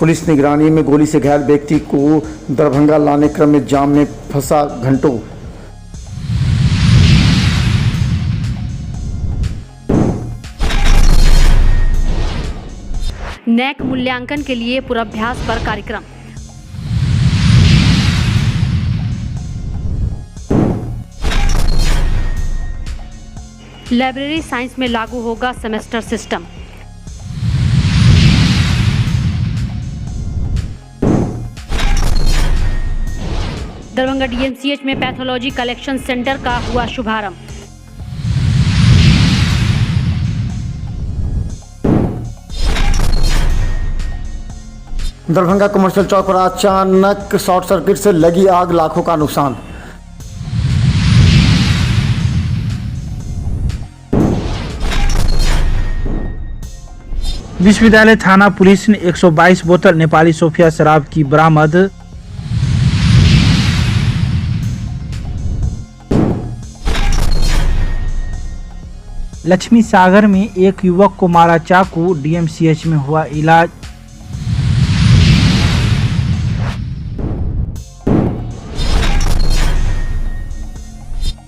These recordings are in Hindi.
पुलिस निगरानी में गोली से घायल व्यक्ति को दरभंगा लाने क्रम में जाम में फंसा घंटों। नैक मूल्यांकन के लिए पूर्वाभ्यास पर कार्यक्रम। लाइब्रेरी साइंस में लागू होगा सेमेस्टर सिस्टम। दरभंगा डीएमसीएच में पैथोलॉजी कलेक्शन सेंटर का हुआ शुभारंभ। दरभंगा कमर्शियल चौक पर अचानक शॉर्ट सर्किट से लगी आग, लाखों का नुकसान। विश्वविद्यालय थाना पुलिस ने 122 बोतल नेपाली सोफिया शराब की बरामद। लक्ष्मी सागर में एक युवक को मारा चाकू, डीएमसीएच में हुआ इलाज।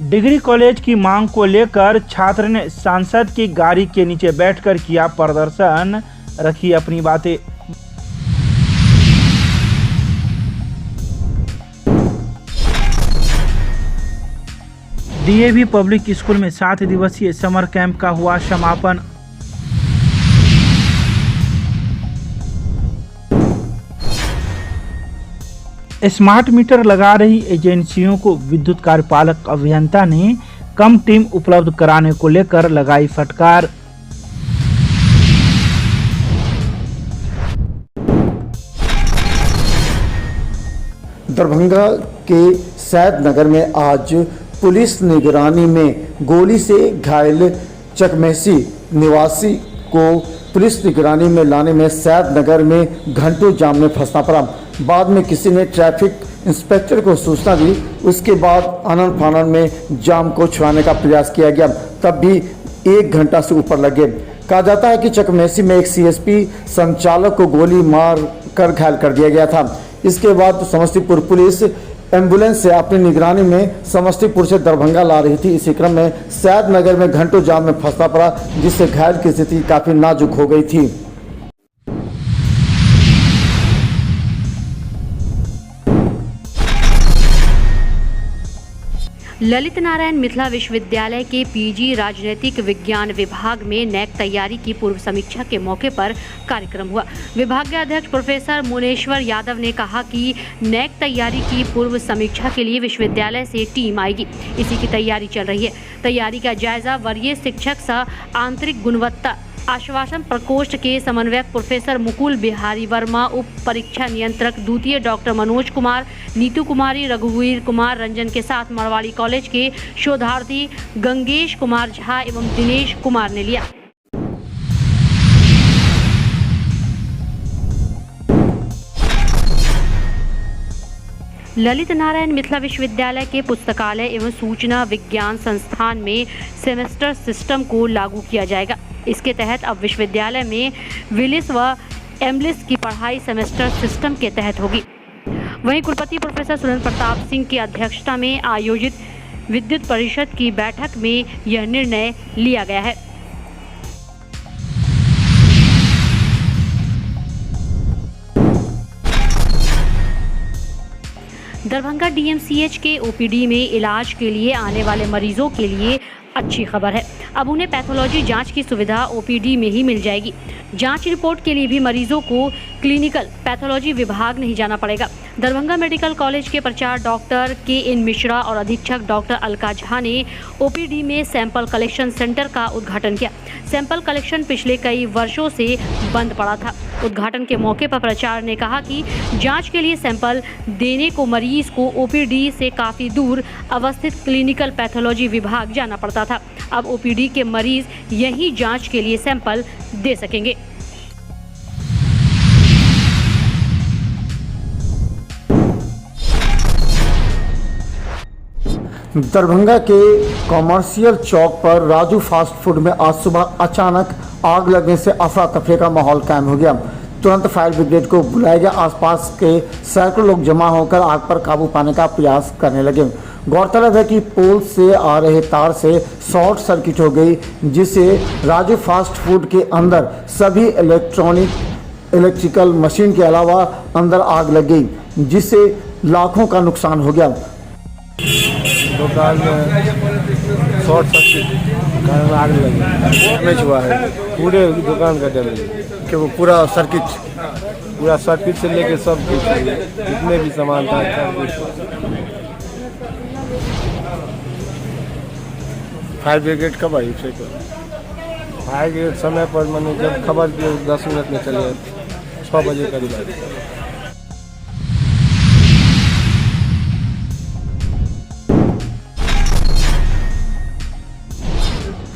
डिग्री कॉलेज की मांग को लेकर छात्र ने सांसद की गाड़ी के नीचे बैठकर किया प्रदर्शन, रखी अपनी बातें। डीएवी पब्लिक स्कूल में 7 दिवसीय समर कैंप का हुआ समापन। स्मार्ट मीटर लगा रही एजेंसियों को विद्युत कार्यपालक अभियंता ने कम टीम उपलब्ध कराने को लेकर लगाई फटकार। दरभंगा के सैद नगर में आज पुलिस निगरानी में गोली से घायल चकमेसी निवासी को पुलिस निगरानी में लाने में सैद नगर में घंटों जाम में फंसना पड़ा। बाद में किसी ने ट्रैफिक इंस्पेक्टर को सूचना दी, उसके बाद आनन फानन में जाम को छुड़ाने का प्रयास किया गया, तब भी 1 घंटा से ऊपर लग गए। कहा जाता है कि चकमेसी में एक सीएसपी संचालक को गोली मार कर घायल कर दिया गया था। इसके बाद समस्तीपुर पुलिस एम्बुलेंस से अपनी निगरानी में समस्तीपुर से दरभंगा ला रही थी। इसी क्रम में सैद नगर में घंटों जाम में फंसना पड़ा, जिससे घायल की स्थिति काफी नाजुक हो गई थी। ललित नारायण मिथिला विश्वविद्यालय के पीजी राजनीतिक विज्ञान विभाग में नैक तैयारी की पूर्व समीक्षा के मौके पर कार्यक्रम हुआ। विभाग के अध्यक्ष प्रोफेसर मुनेश्वर यादव ने कहा कि नैक तैयारी की पूर्व समीक्षा के लिए विश्वविद्यालय से टीम आएगी, इसी की तैयारी चल रही है। तैयारी का जायजा वरीय शिक्षक सह आंतरिक गुणवत्ता आश्वासन प्रकोष्ठ के समन्वयक प्रोफेसर मुकुल बिहारी वर्मा, उप परीक्षा नियंत्रक द्वितीय डॉक्टर मनोज कुमार, नीतू कुमारी, रघुवीर कुमार रंजन के साथ मरवाड़ी कॉलेज के शोधार्थी गंगेश कुमार झा एवं दिनेश कुमार ने लिया। ललित नारायण मिथिला विश्वविद्यालय के पुस्तकालय एवं सूचना विज्ञान संस्थान में सेमेस्टर सिस्टम को लागू किया जाएगा। इसके तहत अब विश्वविद्यालय में विलिस व एमलिस की पढ़ाई सेमेस्टर सिस्टम के तहत होगी। वहीं कुलपति प्रोफेसर सुरेंद्र प्रताप सिंह की अध्यक्षता में आयोजित विद्युत परिषद की बैठक में यह निर्णय लिया गया है। दरभंगा डीएमसीएच के ओपीडी में इलाज के लिए आने वाले मरीजों के लिए अच्छी खबर है। अब उन्हें पैथोलॉजी जांच की सुविधा ओपीडी में ही मिल जाएगी। जांच रिपोर्ट के लिए भी मरीजों को क्लिनिकल पैथोलॉजी विभाग नहीं जाना पड़ेगा। दरभंगा मेडिकल कॉलेज के प्राचार्य डॉक्टर के.एन. मिश्रा और अधीक्षक डॉक्टर अलका झा ने ओपीडी में सैंपल कलेक्शन सेंटर का उद्घाटन किया। सैंपल कलेक्शन पिछले कई वर्षों से बंद पड़ा था। उद्घाटन के मौके पर प्राचार्य ने कहा कि जांच के लिए सैंपल देने को मरीज को ओपीडी से काफ़ी दूर अवस्थित क्लिनिकल पैथोलॉजी विभाग जाना पड़ता था। अब ओपीडी के मरीज यहीं जांच के लिए सैंपल दे सकेंगे। दरभंगा के कॉमर्शियल चौक पर राजू फास्ट फूड में आज सुबह अचानक आग लगने से अफरा तफरी का माहौल कायम हो गया। तुरंत फायर ब्रिगेड को बुलाया गया। आसपास के सैकड़ों लोग जमा होकर आग पर काबू पाने का प्रयास करने लगे। गौरतलब है कि पोल से आ रहे तार से शॉर्ट सर्किट हो गई, जिससे राजू फास्ट फूड के अंदर सभी इलेक्ट्रिकल मशीन के अलावा अंदर आग लग गई, जिससे लाखों का नुकसान हो गया। दुकान में शॉर्ट सर्किट कारण आग लगी, डैमेज हुआ है, पूरे दुकान का डैमेज कि वो पूरा सर्किट से लेके सब कुछ जितने भी सामान था सब कुछ। फायर ब्रिगेड कब आई? फायर ब्रिगेड समय पर मैंने जब खबर की 10 मिनट में चले 6 बजे करीब आई।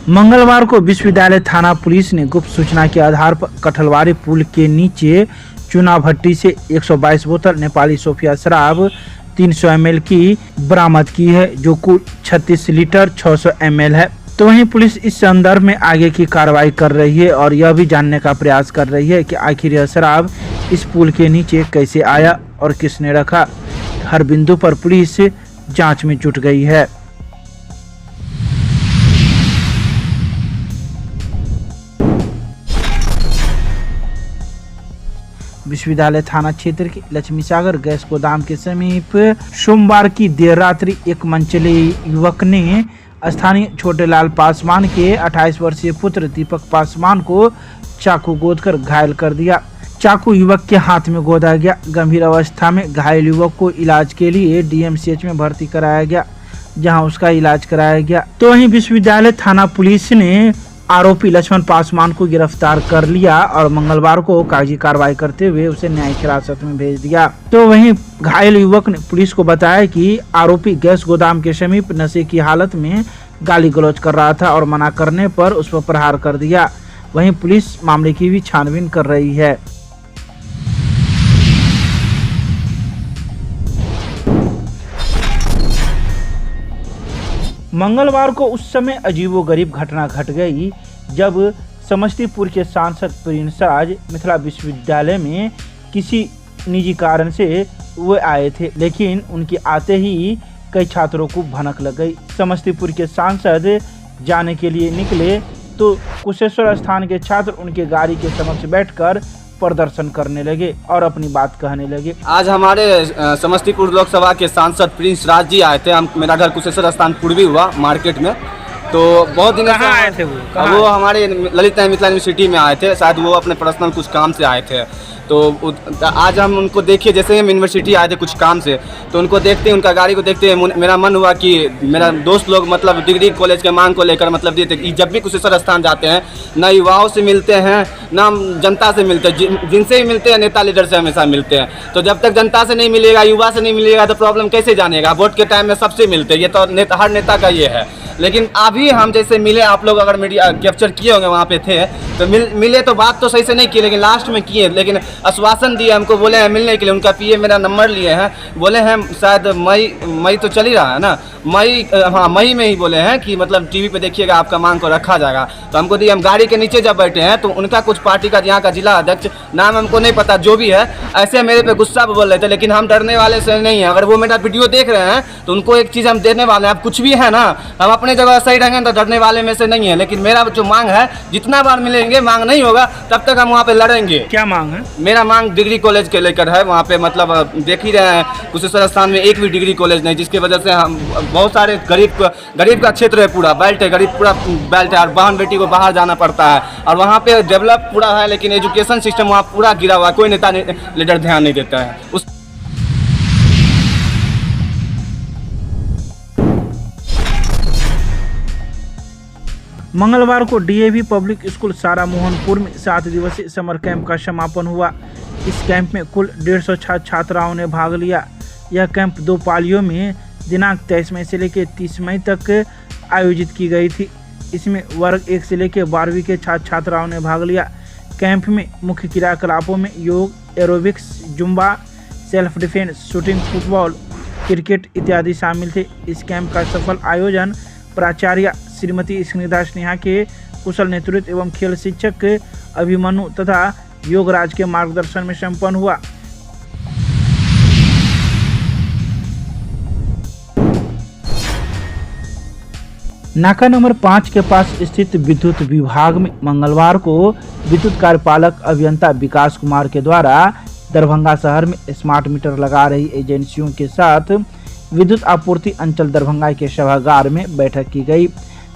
मंगलवार को विश्वविद्यालय थाना पुलिस ने गुप्त सूचना के आधार पर कठलवारी पुल के नीचे चुना भट्टी से 122 बोतल नेपाली सोफिया शराब 300 ml की बरामद की है, जो कुल 36 लीटर 600 ml है। तो वहीं पुलिस इस संदर्भ में आगे की कार्रवाई कर रही है और यह भी जानने का प्रयास कर रही है कि आखिर यह शराब इस पुल के नीचे कैसे आया और किसने रखा। हर बिंदु पर पुलिस जांच में जुट गई है। विश्वविद्यालय थाना क्षेत्र के लक्ष्मी सागर गैस गोदाम के समीप सोमवार की देर रात्रि एक मंचले युवक ने स्थानीय छोटेलाल पासवान के 28 वर्षीय पुत्र दीपक पासवान को चाकू गोदकर घायल कर दिया। चाकू युवक के हाथ में गोदा गया। गंभीर अवस्था में घायल युवक को इलाज के लिए DMCH में भर्ती कराया गया, जहां उसका इलाज कराया गया। तो वहीं विश्वविद्यालय थाना पुलिस ने आरोपी लक्ष्मण पासवान को गिरफ्तार कर लिया और मंगलवार को कागजी कार्रवाई करते हुए उसे न्यायिक हिरासत में भेज दिया। तो वहीं घायल युवक ने पुलिस को बताया कि आरोपी गैस गोदाम के समीप नशे की हालत में गाली गलौज कर रहा था और मना करने पर उस पर प्रहार कर दिया। वहीं पुलिस मामले की भी छानबीन कर रही है। मंगलवार को उस समय अजीबोगरीब घटना घट गई जब समस्तीपुर के सांसद प्रिंस राज मिथिला विश्वविद्यालय में किसी निजी कारण से वो आए थे, लेकिन उनके आते ही कई छात्रों को भनक लग गई। समस्तीपुर के सांसद जाने के लिए निकले तो कुशेश्वर स्थान के छात्र उनके गाड़ी के समक्ष बैठकर प्रदर्शन करने लगे और अपनी बात कहने लगे। आज हमारे समस्तीपुर लोकसभा के सांसद प्रिंस राज जी आए थे। मेरा घर कुशेश्वर स्थान पूर्वी हुआ मार्केट में। तो बहुत दिनों से आए थे वो हमारे ललित मिथिला यूनिवर्सिटी में आए थे। शायद वो अपने पर्सनल कुछ काम से आए थे। तो आज हम उनको देखिए, जैसे हम यूनिवर्सिटी आए थे कुछ काम से, तो उनको देखते, उनका गाड़ी को देखते मेरा मन हुआ कि मेरा दोस्त लोग मतलब डिग्री कॉलेज के मांग को लेकर मतलब दिए थे कि जब भी कुशेश्वर स्थान जाते हैं ना युवाओं से मिलते हैं ना जनता से मिलते हैं, जिनसे भी मिलते हैं नेता लीडर से हमेशा मिलते हैं। तो जब तक जनता से नहीं मिलेगा, युवा से नहीं मिलेगा तो प्रॉब्लम कैसे जानेगा। वोट के टाइम में सबसे मिलते हैं, ये तो हर नेता का ये है। लेकिन अभी हम जैसे मिले, आप लोग अगर मीडिया कैप्चर किए होंगे वहाँ पे थे, तो मिले तो बात तो सही से नहीं की, लेकिन लास्ट में किए, लेकिन आश्वासन दिए हमको, बोले हैं मिलने के लिए। उनका पीए मेरा नंबर लिए हैं, बोले हैं शायद मई तो चल ही रहा है ना, मई में ही बोले हैं कि मतलब टीवी पे देखिएगा आपका मांग को रखा जाएगा। तो हमको दिए, हम गाड़ी के नीचे जब बैठे हैं तो उनका कुछ पार्टी का यहाँ का जिला अध्यक्ष, नाम हमको नहीं पता, जो भी है, ऐसे मेरे पे गुस्सा बोल रहे थे। लेकिन हम डरने वाले से नहीं है। अगर वो मेरा वीडियो देख रहे हैं तो उनको एक चीज़ हम देने वाले हैं। अब कुछ भी है ना, हम अपने जगह सही रहेंगे तो डरने वाले में से नहीं है। लेकिन मेरा जो मांग है, जितना बार मिलेंगे, मांग नहीं होगा तब तक हम वहाँ पे लड़ेंगे। क्या मांग है? मेरा मांग डिग्री कॉलेज के लेकर है। वहाँ पे मतलब देख ही रहे हैं कुशेश्वर स्थान में एक भी डिग्री कॉलेज नहीं, जिसकी वजह से हम बहुत सारे गरीब का क्षेत्र है, पूरा बेल्ट है, गरीब पूरा बेल्ट है, और बहन बेटी को बाहर जाना पड़ता है। और वहाँ पे डेवलप पूरा है, लेकिन एजुकेशन सिस्टम वहाँ पूरा गिरा हुआ है। कोई नेता लीडर ध्यान नहीं देता है उस। मंगलवार को DAV पब्लिक स्कूल सारा मोहनपुर में 7 दिवसीय समर कैंप का समापन हुआ। इस कैंप में कुल 150 छात्राओं ने भाग लिया। यह कैंप 2 पालियों में दिनांक 23 मई से लेकर 30 मई तक आयोजित की गई थी। इसमें वर्ग 1 से लेकर 12वीं के छात्र छात्राओं ने भाग लिया। कैंप में मुख्य क्रियाकलापों में योग, aerobics, Zumba, self defence, shooting, football, cricket इत्यादि शामिल थे। इस कैंप का सफल आयोजन प्राचार्य श्रीमती स्निग्धा स्नेहा के कुशल नेतृत्व एवं खेल शिक्षक अभिमन्यु तथा योगराज के मार्गदर्शन में संपन्न हुआ। नाका नंबर 5 के पास स्थित विद्युत विभाग में मंगलवार को विद्युत कार्यपालक अभियंता विकास कुमार के द्वारा दरभंगा शहर में स्मार्ट मीटर लगा रही एजेंसियों के साथ विद्युत आपूर्ति अंचल दरभंगा के सभागार में बैठक की गई।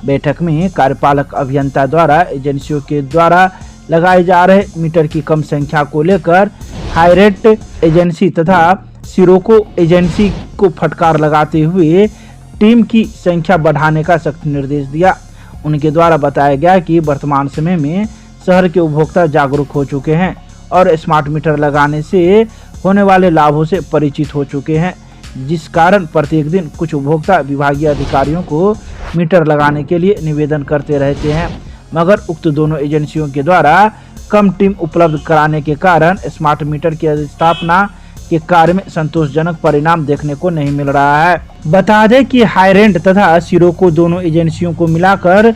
बैठक में कार्यपालक अभियंता द्वारा एजेंसियों के द्वारा लगाए जा रहे मीटर की कम संख्या को लेकर हाईरेट एजेंसी तथा सिरोको एजेंसी को फटकार लगाते हुए टीम की संख्या बढ़ाने का सख्त निर्देश दिया। उनके द्वारा बताया गया कि वर्तमान समय में शहर के उपभोक्ता जागरूक हो चुके हैं और स्मार्ट मीटर लगाने से होने वाले लाभों से परिचित हो चुके हैं, जिस कारण प्रत्येक दिन कुछ उपभोक्ता विभागीय अधिकारियों को मीटर लगाने के लिए निवेदन करते रहते हैं, मगर उक्त दोनों एजेंसियों के द्वारा कम टीम उपलब्ध कराने के कारण स्मार्ट मीटर की स्थापना के कार्य में संतोषजनक परिणाम देखने को नहीं मिल रहा है। बता दें कि हाईरेंट तथा सिरोको दोनों एजेंसियों को मिलाकर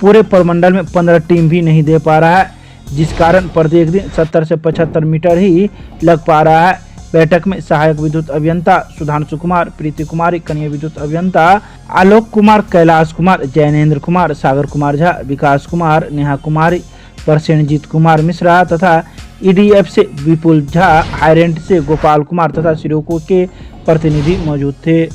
पूरे प्रमंडल में 15 टीम भी नहीं दे पा रहा है, जिस कारण प्रत्येक दिन 70 से 75 मीटर ही लग पा रहा है। बैठक में सहायक विद्युत अभियंता सुधांशु कुमार, प्रीति कुमारी, कनीय विद्युत अभियंता आलोक कुमार, कैलाश कुमार, जैनेन्द्र कुमार, सागर कुमार झा, विकास कुमार, नेहा कुमारी, प्रसेनजीत कुमार मिश्रा तथा ईडीएफ से विपुल झा, हाईरेंट से गोपाल कुमार तथा सिरोको के प्रतिनिधि मौजूद थे।